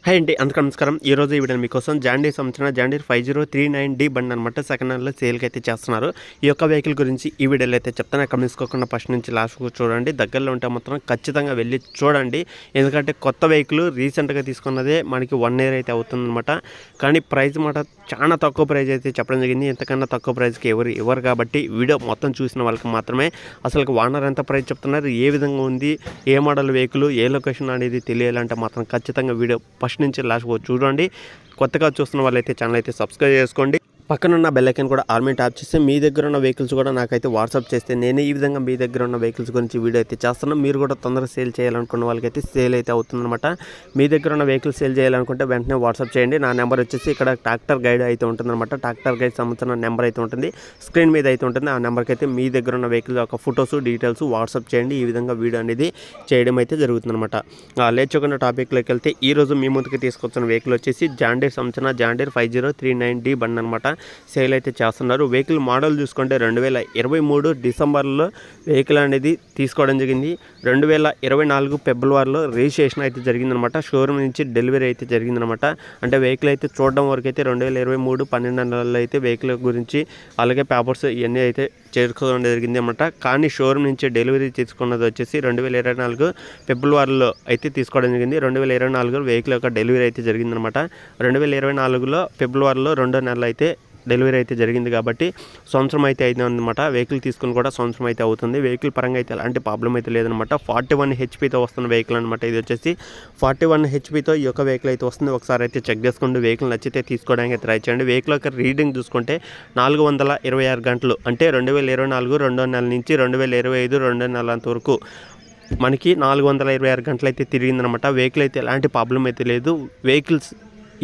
Hi అండి, అందరికీ నమస్కారం. ఈరోజు ఈ వీడియో మీకోసం జాండీర్ సంబంధించిన జాండీర్ 5039D బండి అనమాట సెకండ్ హ్యాండ్లో సేల్కి అయితే చేస్తున్నారు. ఈ యొక్క వెహికల్ గురించి ఈ వీడియోలో అయితే చెప్తాను. ఎక్కడ మిసుకోకుండా ఫస్ట్ నుంచి లాస్ట్ చూడండి. దగ్గరలో ఉంటే మాత్రం ఖచ్చితంగా వెళ్ళి చూడండి. ఎందుకంటే కొత్త వెహికల్ రీసెంట్గా తీసుకున్నదే మనకి 1 year అయితే అవుతుందన్నమాట. కానీ ప్రైస్ మాట చాలా తక్కువ ప్రైస్ అయితే చెప్పడం జరిగింది. ఎంతకన్నా తక్కువ ప్రైస్కి ఇవ్వరు కాబట్టి వీడియో మొత్తం చూసిన వాళ్ళకి మాత్రమే అసలు ఓనర్ ఎంత ప్రైస్ చెప్తున్నారు, ఏ విధంగా ఉంది, ఏ మోడల్ వెహికల్, ఏ లొకేషన్ అనేది తెలియాలంటే మాత్రం ఖచ్చితంగా వీడియో ఫస్ట్ నుంచి లాస్ట్ చూడండి. కొత్తగా చూస్తున్న వాళ్ళైతే ఛానల్ అయితే సబ్స్క్రైబ్ చేసుకోండి. పక్కనున్న బెల్ ఐకాన్ కూడా ఆల్ మీద ట్యాప్ చేస్తే మీ దగ్గర ఉన్న వెహికల్స్ కూడా నాకైతే వాట్సాప్ చేస్తే నేను ఈ విధంగా మీ దగ్గర ఉన్న వెహికల్స్ గురించి వీడియో అయితే చేస్తాను. మీరు కూడా తొందరగా సేల్ చేయాలనుకున్న వాళ్ళకైతే సేల్ అయితే అవుతుందన్నమాట. మీ దగ్గర ఉన్న వెహికల్స్ సేల్ చేయాలనుకుంటే వెంటనే వాట్సాప్ చేయండి. నా నెంబర్ వచ్చేసి ఇక్కడ ట్రాక్టర్ గైడ్ అయితే ఉంటుందన్నమాట. ట్రాక్టర్ గైడ్ సంబంధించిన నెంబర్ అయితే ఉంటుంది, స్క్రీన్ మీద అయితే ఉంటుంది. ఆ నెంబర్కి అయితే మీ దగ్గర ఉన్న వెహికల్ యొక్క ఫొటోస్ డీటెయిల్స్ వాట్సాప్ చేయండి. ఈ విధంగా వీడియో అనేది చేయడం అయితే జరుగుతుందన్నమాట. లేచుకున్న టాపిక్లోకి వెళ్తే ఈరోజు మీ ముందుకు తీసుకొచ్చిన వెహికల్ వచ్చేసి జాండీర్ సంబంధించిన జాండీర్ 5039D బండి అనమాట. సేల్ అయితే చేస్తున్నారు. వెహికల్ మోడల్ చూసుకుంటే 2023 డిసెంబర్లో వెహికల్ అనేది తీసుకోవడం జరిగింది. 2024 ఫిబ్రవరిలో రిజిస్ట్రేషన్ అయితే జరిగిందనమాట. షోరూమ్ నుంచి డెలివరీ అయితే జరిగిందనమాట. అంటే వెహికల్ అయితే చూడడం వరకు అయితే 2023 12 నెలల్లో అయితే వెహికల్ గురించి అలాగే పేపర్స్ ఇవన్నీ అయితే చేర్చుకోవడం జరిగింది అనమాట. కానీ షోరూమ్ నుంచి డెలివరీ తీసుకున్నది వచ్చేసి 2024 ఫిబ్రవరిలో అయితే తీసుకోవడం జరిగింది. 2024 వెహికల్ యొక్క డెలివరీ అయితే జరిగిందనమాట. 2024లో ఫిబ్రవరిలో 2వ నెల అయితే డెలివరీ అయితే జరిగింది కాబట్టి సంవత్సరం అయితే అయింది అనమాట. వెహికల్ తీసుకుని కూడా సంవత్సరం అయితే అవుతుంది. వెహికల్ పరంగా అయితే ఎలాంటి ప్రాబ్లం అయితే లేదనమాట. 41 HPతో వస్తున్న వెహికల్ అనమాట. ఇది వచ్చేసి 41 HPతో ఈ యొక్క వెహికల్ అయితే వస్తుంది. ఒకసారి అయితే చెక్ చేసుకోండి. వెహికల్ నచ్చితే తీసుకోవడానికి ట్రై చేయండి. వెహికల్ యొక్క రీడింగ్ చూసుకుంటే 426 గంటలు అంటే 2024 2వ నెల నుంచి 2025 2వ నెల వరకు మనకి 426 గంటలు అయితే తిరిగిందనమాట. వెహికల్ అయితే ఎలాంటి ప్రాబ్లం అయితే లేదు. వెహికల్స్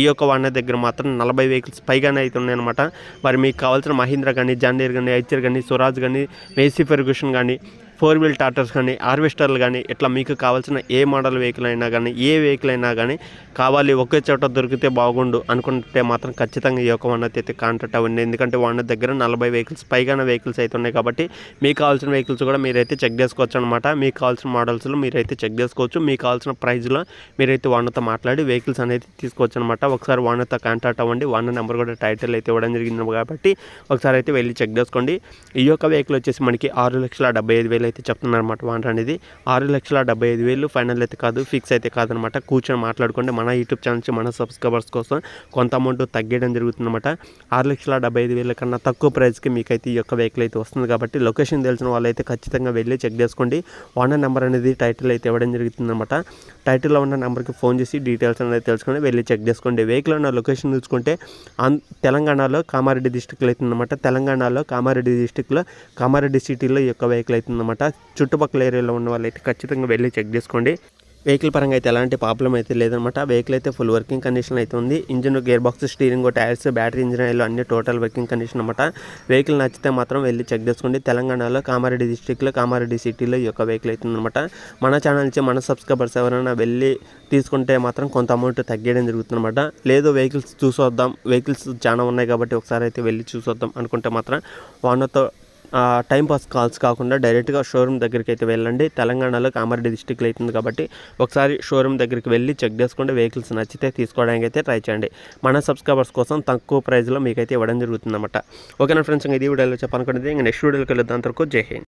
ఈ యొక్క వాహన దగ్గర మాత్రం 40 వెహికల్స్ పైగానే అయితే ఉన్నాయన్నమాట. మరి మీకు కావాల్సిన మహీంద్రా కానీ, జాండీర్ కానీ, ఐచర్ కానీ, స్వరాజ్ కానీ, మేసీ ఫెర్గ్యూసన్ కానీ, 4 wheel టాటర్స్ కానీ, హార్వెస్టర్లు కానీ, ఇట్లా మీకు కావాల్సిన ఏ మోడల్ వెహికల్ అయినా కానీ, ఏ వెహికల్ అయినా కానీ కావాలి ఒకే చోట దొరికితే బాగుండు అనుకుంటే మాత్రం ఖచ్చితంగా ఈ యొక్క వాహన అయితే కాంటాక్ట్ అవ్వండి. ఎందుకంటే వాహన దగ్గర 40 వెహికల్స్ పైగానే వెహికల్స్ అయితే ఉన్నాయి కాబట్టి మీకు కావాల్సిన వెహికల్స్ కూడా మీరైతే చెక్ చేసుకోవచ్చు అనమాట. మీకు కావాల్సిన మోడల్స్లో మీరైతే చెక్ చేసుకోవచ్చు. మీకు కావాల్సిన ప్రైస్లో మీరైతే వాహనతో మాట్లాడి వెహికల్స్ అనేది తీసుకోవచ్చు అనమాట. ఒకసారి వాహనతో కాంటాక్ట్ అవ్వండి. వాహన నెంబర్ కూడా టైటిల్ అయితే ఇవ్వడం జరిగింది కాబట్టి ఒకసారి అయితే వెళ్ళి చెక్ చేసుకోండి. ఈ యొక్క వెహికల్ వచ్చేసి మనకి 6,75,000 అయితే చెప్తున్నారు అనమాట. వాహనం అనేది 6,75,000 ఫైనల్ అయితే కాదు, ఫిక్స్ అయితే కాదనమాట. కూర్చొని మాట్లాడుకోండి. మన యూట్యూబ్ ఛానల్ నుంచి మన సబ్స్క్రైబర్స్ కోసం కొంత అమౌంట్ తగ్గడం జరుగుతుందన్నమాట. 6,75,000 కన్నా తక్కువ ప్రైస్కి మీకైతే ఈ యొక్క వెహికల్ అయితే వస్తుంది కాబట్టి లొకేషన్ తెలిసిన వాళ్ళైతే ఖచ్చితంగా వెళ్ళి చెక్ చేసుకోండి. ఓనర్ నెంబర్ అనేది టైటిల్ అయితే ఇవ్వడం జరుగుతుందన్నమాట. టైటిల్లో ఉన్న నెంబర్కి ఫోన్ చేసి డీటెయిల్స్ అనేది తెలుసుకొని వెళ్ళి చెక్ చేసుకోండి. వెహికల్ ఉన్న లొకేషన్ చూసుకుంటే తెలంగాణలో కామారెడ్డి డిస్టిక్లో అవుతుందన్నమాట. తెలంగాణలో కామారెడ్డి డిస్టిక్లో కామారెడ్డి సిటీలో ఈ యొక్క వెహికల్ అవుతుందన్నమాట. చుట్టుపక్కల ఏరియాలో ఉన్న వాళ్ళైతే ఖచ్చితంగా వెళ్ళి చెక్ చేసుకోండి. వెహికల్ పరంగా అయితే ఎలాంటి ప్రాబ్లం అయితే లేదనమాట. వెహికల్ అయితే ఫుల్ వర్కింగ్ కండిషన్ అయితే ఉంది. Engine, gear box, steering, tyres, battery, engine oil అన్ని టోటల్ వర్కింగ్ కండిషన్ అనమాట. వెహికల్ నచ్చితే మాత్రం వెళ్ళి చెక్ చేసుకోండి. తెలంగాణలో కామారెడ్డి డిస్ట్రిక్ట్లో కామారెడ్డి సిటీలో ఈ యొక్క వెహికల్ అవుతుందన్నమాట. మన ఛానల్ నుంచి మన సబ్స్క్రైబర్స్ ఎవరైనా వెళ్ళి తీసుకుంటే మాత్రం కొంత అమౌంట్ తగ్గడం జరుగుతుందన్నమాట. లేదు వెహికల్స్ చూసొద్దాం, వెహికల్స్ చాలా ఉన్నాయి కాబట్టి ఒకసారి అయితే వెళ్ళి చూసొద్దాం అనుకుంటే మాత్రం ఓనర్తో టైంపాస్ కాల్స్ కాకుండా డైరెక్ట్గా షోరూమ్ దగ్గరికి అయితే వెళ్ళండి. తెలంగాణలో కామారెడ్డి డిస్టిక్లో అవుతుంది కాబట్టి ఒకసారి షోరూమ్ దగ్గరికి వెళ్ళి చెక్ చేసుకోండి. వెహికల్స్ నచ్చితే తీసుకోవడానికి అయితే ట్రై చేయండి. మన సబ్స్క్రైబర్స్ కోసం తక్కువ ప్రైస్లో మీకైతే ఇవ్వడం జరుగుతుందన్నమాట. ఓకేనా ఫ్రెండ్స్, ఇది వీడియోలో చెప్పాలనుకునేది. ఇంకా నెక్స్ట్ వీడియోకి వెళ్ళేదాని వరకు జై హింద్.